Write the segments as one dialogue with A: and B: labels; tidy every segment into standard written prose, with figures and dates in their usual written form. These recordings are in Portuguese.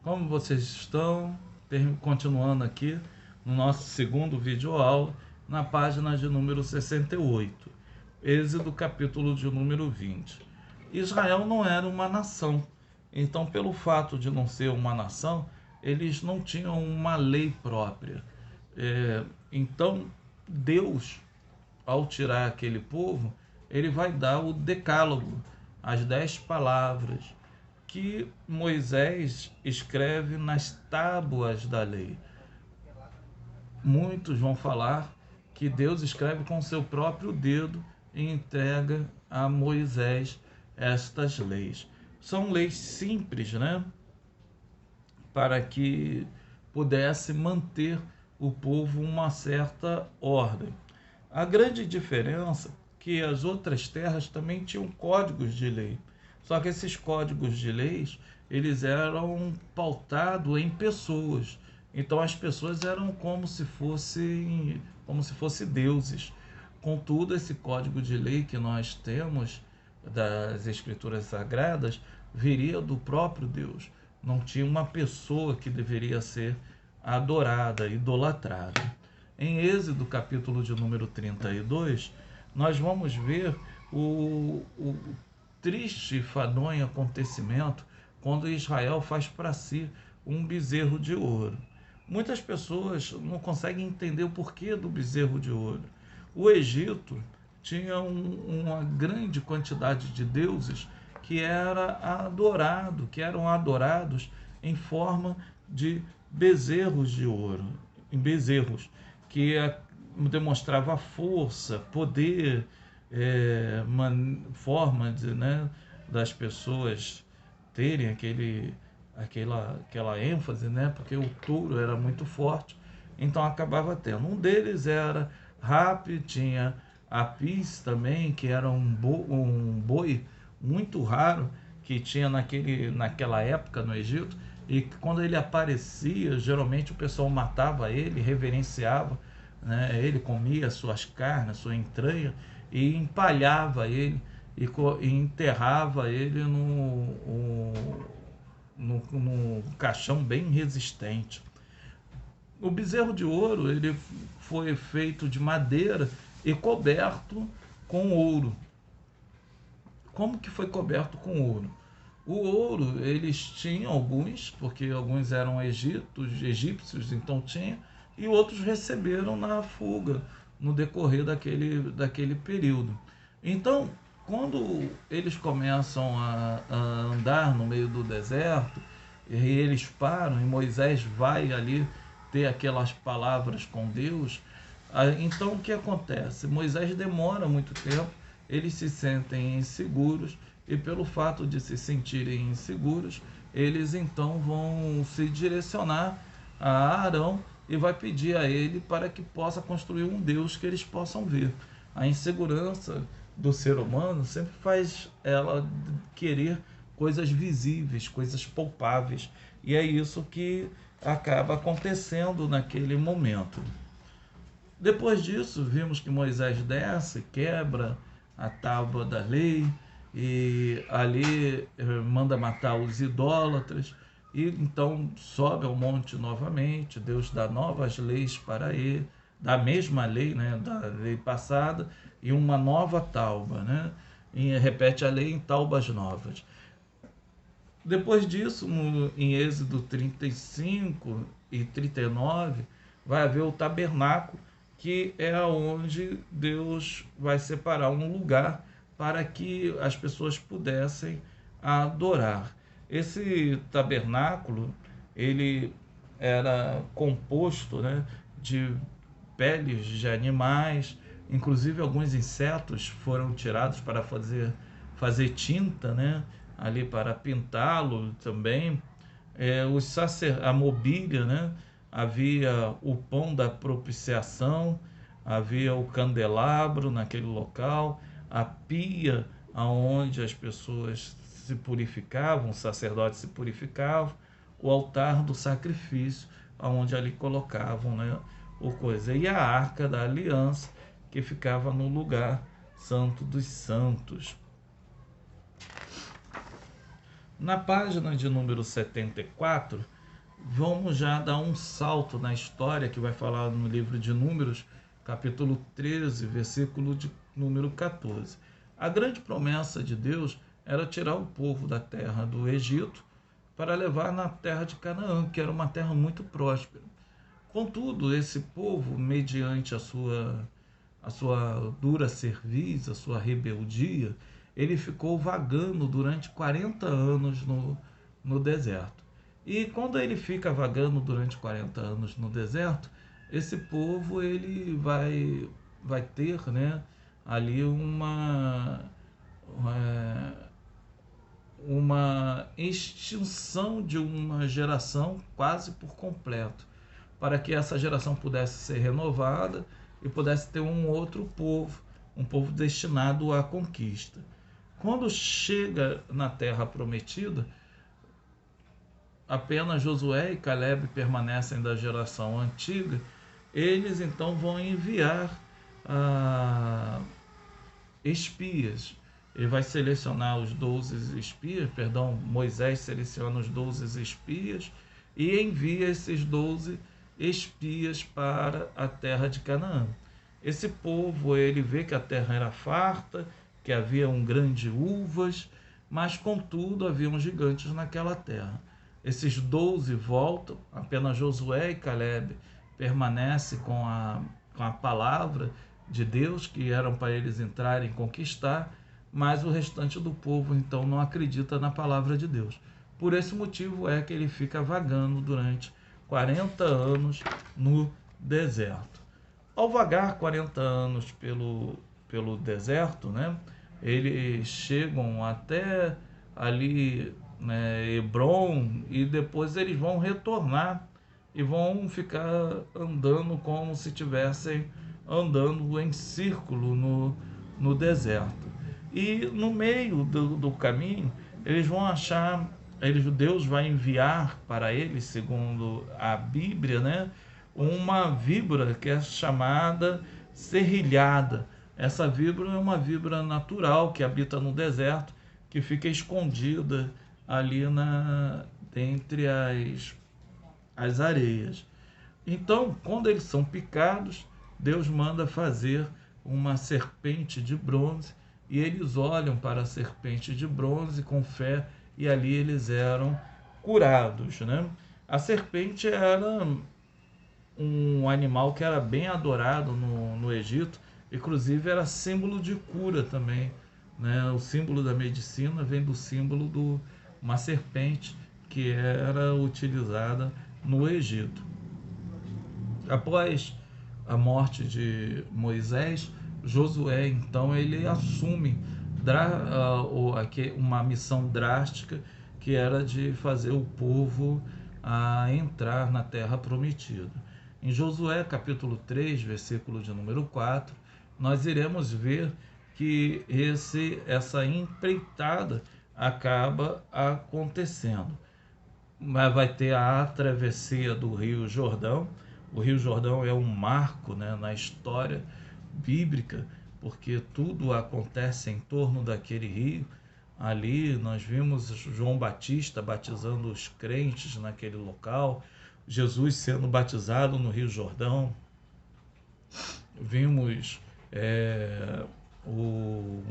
A: Como vocês estão? Continuando aqui no nosso segundo vídeo aula, na página de número 68, Êxodo capítulo de número 20. Israel não era uma nação, então pelo fato de não ser uma nação, eles não tinham uma lei própria. Então Deus, ao tirar aquele povo, ele vai dar o decálogo, as 10 palavras, que Moisés escreve nas tábuas da lei. Muitos vão falar que Deus escreve com seu próprio dedo e entrega a Moisés estas leis. São leis simples, né? Para que pudesse manter o povo uma certa ordem. A grande diferença é que as outras terras também tinham códigos de lei. Só que esses códigos de leis, eles eram pautados em pessoas. Então as pessoas eram como se fossem deuses. Contudo, esse código de lei que nós temos das Escrituras Sagradas viria do próprio Deus. Não tinha uma pessoa que deveria ser adorada, idolatrada. Em Êxodo, capítulo de número 32, nós vamos ver o triste e fadonho acontecimento quando Israel faz para si um bezerro de ouro. Muitas pessoas não conseguem entender o porquê do bezerro de ouro. O Egito tinha uma grande quantidade de deuses que eram adorados em forma de bezerros de ouro, em bezerros que demonstrava força, poder, forma das pessoas terem aquela ênfase, né? Porque o touro era muito forte, então acabava tendo. Um deles era Rapi, tinha Apis também, que era um boi muito raro que tinha naquela época no Egito, e quando ele aparecia, geralmente o pessoal matava ele, reverenciava, né? Ele comia suas carnes, sua entranha, e empalhava ele e enterrava ele num caixão bem resistente. O bezerro de ouro, ele foi feito de madeira e coberto com ouro. Como que foi coberto com ouro? O ouro, eles tinham alguns, porque alguns eram egípcios, então tinha, e outros receberam na fuga, no decorrer daquele período. Então, quando eles começam a andar no meio do deserto, e eles param, e Moisés vai ali ter aquelas palavras com Deus, então o que acontece? Moisés demora muito tempo, eles se sentem inseguros, e pelo fato de se sentirem inseguros, eles então vão se direcionar a Arão e vai pedir a ele para que possa construir um Deus que eles possam ver. A insegurança do ser humano sempre faz ela querer coisas visíveis, coisas palpáveis, e é isso que acaba acontecendo naquele momento. Depois disso, vimos que Moisés desce, quebra a tábua da lei, e ali manda matar os idólatras, e então sobe ao monte novamente. Deus dá novas leis para ele, da mesma lei, né, da lei passada, e uma nova tauba, né, e repete a lei em taubas novas. Depois disso, em Êxodo 35 e 39, vai haver o tabernáculo, que é onde Deus vai separar um lugar para que as pessoas pudessem adorar. Esse tabernáculo, ele era composto, né, de peles de animais, inclusive alguns insetos foram tirados para fazer tinta, né, ali para pintá-lo também. A mobília, né, havia o pão da propiciação, havia o candelabro naquele local, a pia aonde as pessoas se purificavam, os sacerdotes se purificavam, o altar do sacrifício, aonde ali colocavam, né, e a arca da aliança, que ficava no lugar santo dos santos. Na página de número 74, vamos já dar um salto na história que vai falar no livro de Números, capítulo 13, versículo de número 14. A grande promessa de Deus era tirar o povo da terra do Egito para levar na terra de Canaã, que era uma terra muito próspera. Contudo, esse povo, mediante a sua dura cerviz, a sua rebeldia, ele ficou vagando durante 40 anos no deserto. E quando ele fica vagando durante 40 anos no deserto, esse povo ele vai ter, né, ali uma extinção de uma geração quase por completo, para que essa geração pudesse ser renovada e pudesse ter um povo destinado à conquista. Quando chega na Terra Prometida, apenas Josué e Caleb permanecem da geração antiga. Eles então vão enviar espias. Ele vai selecionar os 12 espias, Moisés seleciona os 12 espias e envia esses 12 espias para a terra de Canaã. Esse povo, ele vê que a terra era farta, que havia grande uvas, mas contudo haviam gigantes naquela terra. Esses 12 voltam, apenas Josué e Caleb permanecem com a palavra de Deus, que eram para eles entrarem e conquistar, mas o restante do povo então não acredita na palavra de Deus. Por esse motivo é que ele fica vagando durante 40 anos no deserto. Ao vagar 40 anos pelo deserto, né, eles chegam até ali, né, Hebron, e depois eles vão retornar e vão ficar andando como se estivessem andando em círculo no deserto. E no meio do caminho, eles vão achar, Deus vai enviar para eles, segundo a Bíblia, né, uma víbora que é chamada serrilhada. Essa víbora é uma víbora natural que habita no deserto, que fica escondida ali entre as areias. Então, quando eles são picados, Deus manda fazer uma serpente de bronze, e eles olham para a serpente de bronze com fé, e ali eles eram curados, né? A serpente era um animal que era bem adorado no Egito, inclusive era símbolo de cura também, né? O símbolo da medicina vem do símbolo de uma serpente que era utilizada no Egito. Após a morte de Moisés, Josué então ele assume uma missão drástica, que era de fazer o povo entrar na terra prometida. Em Josué capítulo 3, versículo de número 4, nós iremos ver que essa empreitada acaba acontecendo. Mas vai ter a travessia do Rio Jordão. O Rio Jordão é um marco, né, na história bíblica, porque tudo acontece em torno daquele rio. Ali nós vimos João Batista batizando os crentes naquele local, Jesus sendo batizado no Rio Jordão. Vimos o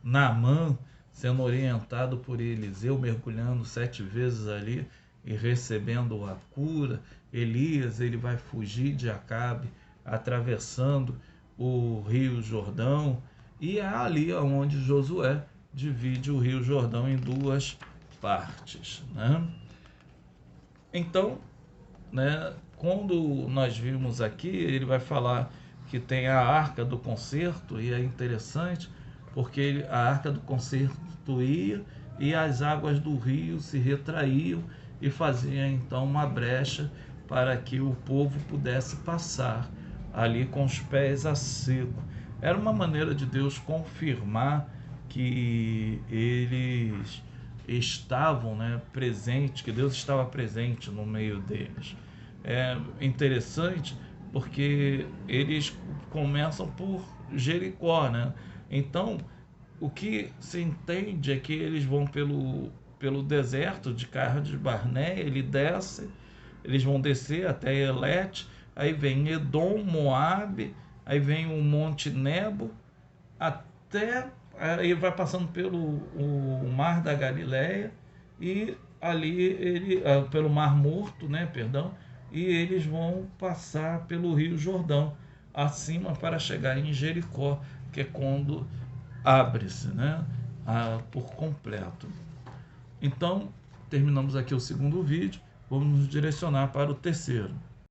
A: Naamã sendo orientado por Eliseu, mergulhando 7 vezes ali e recebendo a cura. Elias, ele vai fugir de Acabe, atravessando o Rio Jordão, e é ali onde Josué divide o Rio Jordão em 2 partes, né? Então, né, quando nós vimos aqui, ele vai falar que tem a Arca do Concerto, e é interessante porque a Arca do Concerto ia e as águas do rio se retraíam e fazia então uma brecha para que o povo pudesse passar ali com os pés a seco. Era uma maneira de Deus confirmar que eles estavam, né, presentes, que Deus estava presente no meio deles. É interessante porque eles começam por Jericó, né? Então, o que se entende é que eles vão pelo deserto de Cades Barneia, ele desce Eles vão descer até Elete, aí vem Edom, Moabe, aí vem o Monte Nebo, até aí vai passando pelo o Mar da Galileia e ali pelo Mar Morto, né, perdão, e eles vão passar pelo Rio Jordão acima para chegar em Jericó, que é quando abre-se, né, por completo. Então, terminamos aqui o segundo vídeo, vamos nos direcionar para o terceiro.